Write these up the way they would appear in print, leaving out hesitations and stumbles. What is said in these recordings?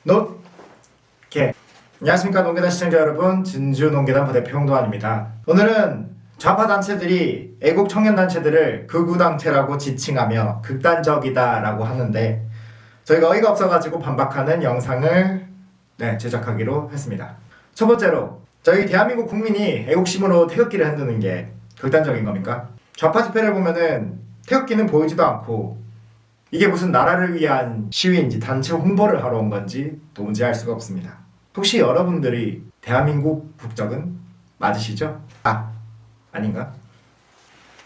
노 개. 안녕하십니까 농계단 시청자 여러분, 진주농계단 부대표 홍도환입니다. 오늘은 좌파 단체들이 애국 청년 단체들을 극우 단체라고 지칭하며 극단적이다라고 하는데 저희가 어이가 없어가지고 반박하는 영상을 제작하기로 했습니다. 첫 번째로, 저희 대한민국 국민이 애국심으로 태극기를 흔드는 게 극단적인 겁니까? 좌파 집회를 보면은 태극기는 보이지도 않고 이게 무슨 나라를 위한 시위인지 단체 홍보를 하러 온 건지 도무지 알 수가 없습니다. 혹시 여러분들이 대한민국 국적은 맞으시죠? 아닌가?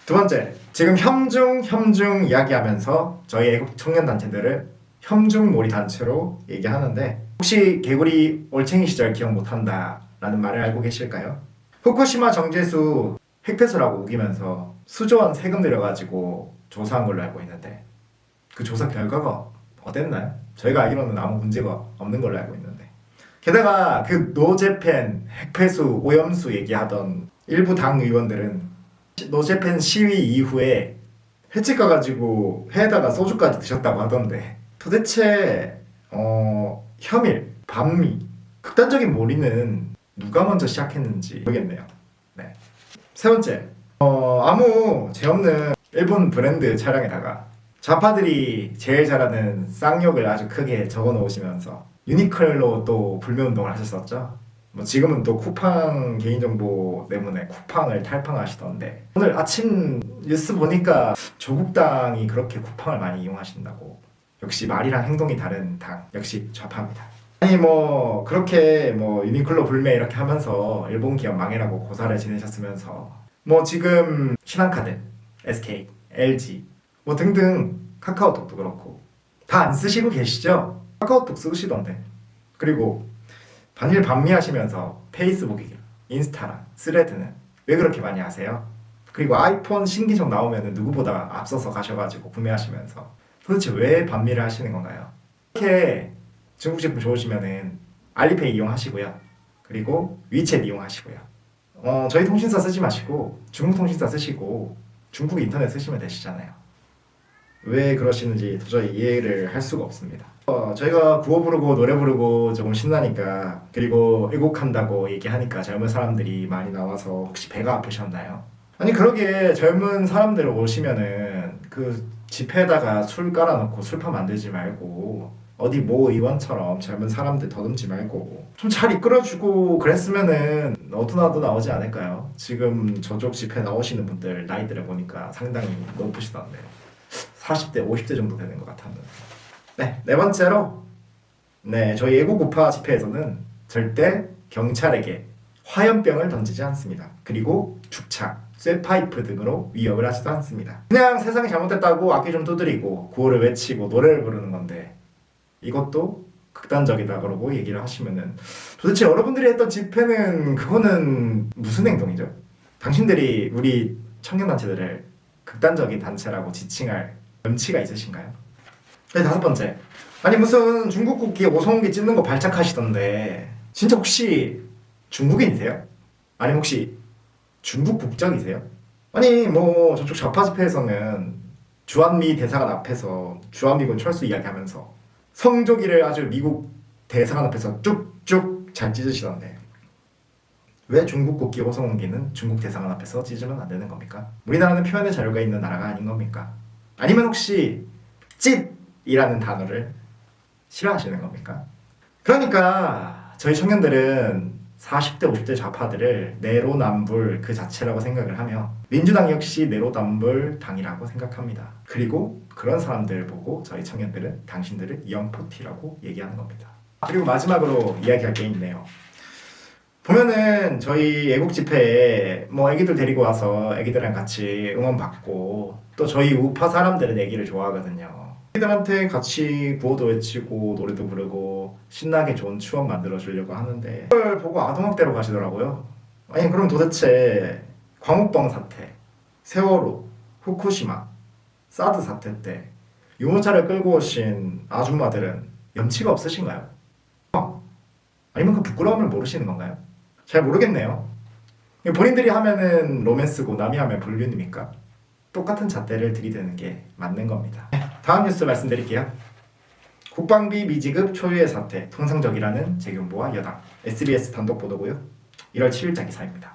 두 번째, 지금 혐중 이야기하면서 저희 애국 청년단체들을 혐중몰이 단체로 얘기하는데 혹시 개구리 올챙이 시절 기억 못한다 라는 말을 알고 계실까요? 후쿠시마 정제수 핵폐수라고 우기면서 수조원 세금 들여가지고 조사한 걸로 알고 있는데 그 조사 결과가 어땠나요? 저희가 알기로는 아무 문제가 없는 걸로 알고 있는데, 게다가 그 노재팬 핵폐수 오염수 얘기하던 일부 당 의원들은 노재팬 시위 이후에 횟집 가가지고 회에다가 소주까지 드셨다고 하던데, 도대체 혐일, 반미, 극단적인 몰이는 누가 먼저 시작했는지 모르겠네요. 세 번째, 아무 죄 없는 일본 브랜드 차량에다가 좌파들이 제일 잘하는 쌍욕을 아주 크게 적어 놓으시면서 유니클로 또 불매운동을 하셨었죠. 뭐 지금은 또 쿠팡 개인정보 때문에 쿠팡을 탈팡하시던데, 오늘 아침 뉴스 보니까 조국당이 그렇게 쿠팡을 많이 이용하신다고. 역시 말이랑 행동이 다른 당, 역시 좌파입니다. 아니 뭐 그렇게 뭐 유니클로 불매 이렇게 하면서 일본 기업 망해라고 고사를 지내셨으면서 뭐 지금 신한카드, SK, LG 뭐 등등, 카카오톡도 그렇고 다 안 쓰시고 계시죠? 카카오톡 쓰시던데. 그리고 반일 반미하시면서 페이스북이랑 인스타랑 스레드는 왜 그렇게 많이 하세요? 그리고 아이폰 신기종 나오면 누구보다 앞서서 가셔가지고 구매하시면서 도대체 왜 반미를 하시는 건가요? 이렇게 중국 제품 좋으시면은 알리페이 이용하시고요. 그리고 위챗 이용하시고요. 저희 통신사 쓰지 마시고 중국 통신사 쓰시고 중국 인터넷 쓰시면 되시잖아요. 왜 그러시는지 도저히 이해를 할 수가 없습니다. 저희가 구호 부르고 노래 부르고 조금 신나니까, 그리고 애국한다고 얘기하니까 젊은 사람들이 많이 나와서 혹시 배가 아프셨나요? 아니 그러게 젊은 사람들 오시면은 그 집회에다가 술 깔아놓고 술파 만들지 말고 어디 모 의원처럼 젊은 사람들 더듬지 말고 좀 잘 이끌어주고 그랬으면은 너도나도 나오지 않을까요? 지금 저쪽 집회 나오시는 분들 나이들을 보니까 상당히 높으시던데 40대, 50대 정도 되는 것 같았는데. 네 번째로, 저희 애국 우파 집회에서는 절대 경찰에게 화염병을 던지지 않습니다. 그리고 죽창, 쇠파이프 등으로 위협을 하지도 않습니다. 그냥 세상이 잘못됐다고 악기 좀 두드리고 구호를 외치고 노래를 부르는 건데 이것도 극단적이다 그러고 얘기를 하시면은 도대체 여러분들이 했던 집회는 그거는 무슨 행동이죠? 당신들이 우리 청년단체들을 극단적인 단체라고 지칭할 염치가 있으신가요? 다섯 번째, 아니 무슨 중국 국기 오성기 찢는 거 발작하시던데 진짜 혹시 중국인이세요? 아니면 혹시 중국 국적이세요? 아니 뭐 저쪽 좌파 집회에서는 주한미 대사관 앞에서 주한미군 철수 이야기하면서 성조기를 아주 미국 대사관 앞에서 쭉쭉 잘 찢으시던데 왜 중국 국기 오성기는 중국 대사관 앞에서 찢으면 안 되는 겁니까? 우리나라는 표현의 자유가 있는 나라가 아닌 겁니까? 아니면 혹시 찢이라는 단어를 싫어하시는 겁니까? 그러니까 저희 청년들은 40대 50대 좌파들을 내로남불 그 자체라고 생각을 하며 민주당 역시 내로남불 당이라고 생각합니다. 그리고 그런 사람들 보고 저희 청년들은 당신들을 영포티라고 얘기하는 겁니다. 그리고 마지막으로 이야기할 게 있네요. 보면은 저희 애국 집회에 뭐 애기들 데리고 와서 애기들이랑 같이 응원 받고, 또 저희 우파 사람들은 애기를 좋아하거든요. 애기들한테 같이 구호도 외치고 노래도 부르고 신나게 좋은 추억 만들어 주려고 하는데 그걸 보고 아동학대로 가시더라고요. 아니 그럼 도대체 광우병 사태, 세월호, 후쿠시마, 사드 사태 때 유모차를 끌고 오신 아줌마들은 염치가 없으신가요? 아니면 그 부끄러움을 모르시는 건가요? 잘 모르겠네요. 본인들이 하면은 로맨스고 남이 하면 불륜입니까? 똑같은 잣대를 들이대는 게 맞는 겁니다. 다음 뉴스 말씀드릴게요. 국방비 미지급 초유의 사태 통상적이라는 재경부와 여당. SBS 단독 보도고요. 1월 7일자 기사입니다.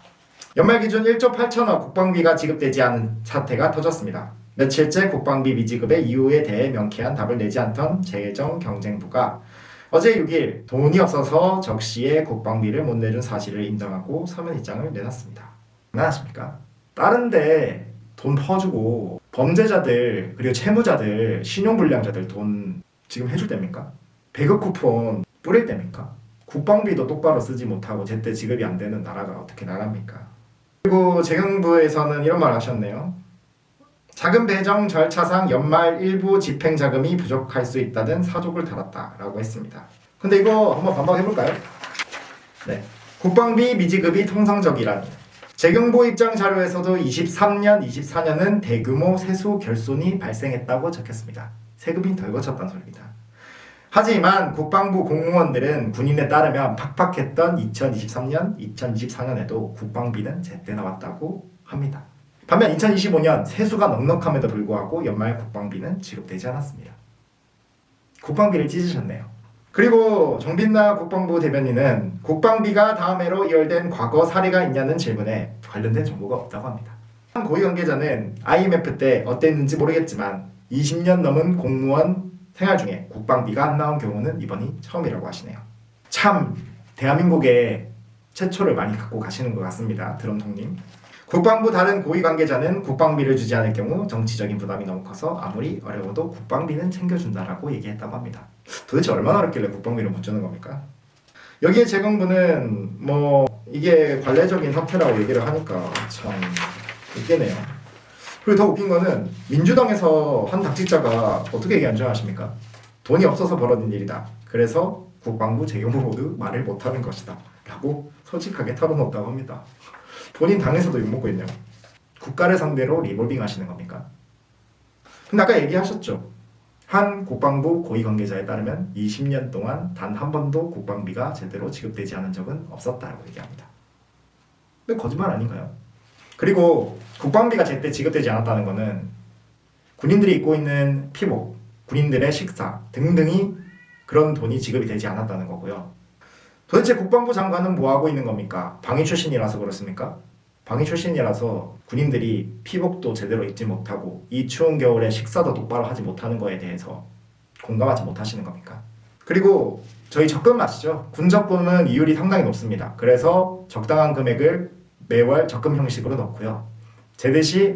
연말 기준 1조 8천억 국방비가 지급되지 않은 사태가 터졌습니다. 며칠째 국방비 미지급의 이유에 대해 명쾌한 답을 내지 않던 재정경쟁부가 어제 6일 돈이 없어서 적시에 국방비를 못 내준 사실을 인정하고 서면 입장을 내놨습니다. 장난하십니까? 다른데 돈 퍼주고 범죄자들 그리고 채무자들 신용불량자들 돈 지금 해줄 때입니까? 배급 쿠폰 뿌릴 때입니까? 국방비도 똑바로 쓰지 못하고 제때 지급이 안 되는 나라가 어떻게 나라입니까? 그리고 재경부에서는 이런 말 하셨네요. 자금 배정 절차상 연말 일부 집행자금이 부족할 수 있다는 사족을 달았다라고 했습니다. 근데 이거 한번 반박해볼까요? 네, 국방비 미지급이 통상적이라니. 재경부 입장 자료에서도 23년, 24년은 대규모 세수 결손이 발생했다고 적혔습니다. 세금이 덜 거쳤다는 소리입니다. 하지만 국방부 공무원들은 군인에 따르면 팍팍했던 2023년, 2024년에도 국방비는 제때 나왔다고 합니다. 반면 2025년 세수가 넉넉함에도 불구하고 연말 국방비는 지급되지 않았습니다. 국방비를 찢으셨네요. 그리고 정빈나 국방부 대변인은 국방비가 다음 해로 이월된 과거 사례가 있냐는 질문에 관련된 정보가 없다고 합니다. 한 고위 관계자는 IMF 때 어땠는지 모르겠지만 20년 넘은 공무원 생활 중에 국방비가 안 나온 경우는 이번이 처음이라고 하시네요. 참 대한민국에 최초를 많이 갖고 가시는 것 같습니다. 드럼통님. 국방부 다른 고위 관계자는 국방비를 주지 않을 경우 정치적인 부담이 너무 커서 아무리 어려워도 국방비는 챙겨준다라고 얘기했다고 합니다. 도대체 얼마나 어렵길래 국방비를 못 주는 겁니까? 여기에 재경부는 이게 관례적인 사태라고 얘기를 하니까 참 웃기네요. 그리고 더 웃긴 거는 민주당에서 한 당직자가 어떻게 얘기한 줄 아십니까? 돈이 없어서 벌어진 일이다. 그래서 국방부, 재경부 모두 말을 못하는 것이다. 라고 솔직하게 털어놓았다고 합니다. 본인 당에서도 욕먹고 있네요. 국가를 상대로 리볼빙 하시는 겁니까? 근데 아까 얘기하셨죠. 한 국방부 고위 관계자에 따르면 20년 동안 단 한 번도 국방비가 제대로 지급되지 않은 적은 없었다고 얘기합니다. 근데 거짓말 아닌가요? 그리고 국방비가 제때 지급되지 않았다는 것은 군인들이 입고 있는 피복, 군인들의 식사 등등이 그런 돈이 지급이 되지 않았다는 거고요. 도대체 국방부 장관은 뭐하고 있는 겁니까? 방위 출신이라서 그렇습니까? 방위 출신이라서 군인들이 피복도 제대로 입지 못하고 이 추운 겨울에 식사도 똑바로 하지 못하는 거에 대해서 공감하지 못하시는 겁니까? 그리고 저희 적금 아시죠? 군 적금은 이율이 상당히 높습니다. 그래서 적당한 금액을 매월 적금 형식으로 넣고요. 제대 시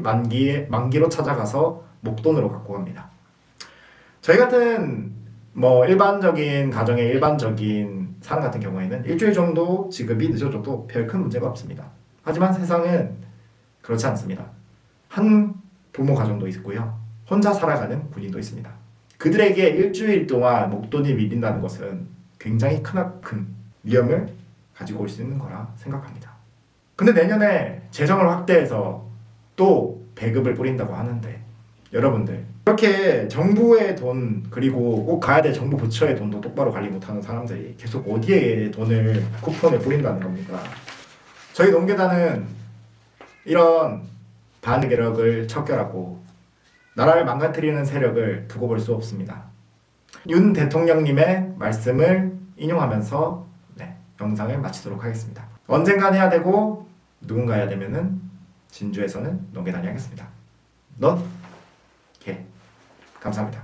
만기로 찾아가서 목돈으로 갖고 갑니다. 저희 같은 일반적인 가정의 일반적인 사람 같은 경우에는 일주일 정도 지급이 늦어져도 별 큰 문제가 없습니다. 하지만 세상은 그렇지 않습니다. 한 부모 가정도 있고요. 혼자 살아가는 군인도 있습니다. 그들에게 일주일 동안 목돈이 밀린다는 것은 굉장히 크나큰 위험을 가지고 올 수 있는 거라 생각합니다. 근데 내년에 재정을 확대해서 또 배급을 뿌린다고 하는데 여러분들 이렇게 정부의 돈 그리고 꼭 가야 될 정부 부처의 돈도 똑바로 관리 못하는 사람들이 계속 어디에 돈을 쿠폰을 뿌린다는 겁니까? 저희 농계단은 이런 반개력을 척결하고 나라를 망가뜨리는 세력을 두고 볼 수 없습니다. 윤 대통령님의 말씀을 인용하면서 영상을 마치도록 하겠습니다. 언젠간 해야 되고 누군가 해야 되면은 진주에서는 농계단이 하겠습니다. 넌 개. 감사합니다.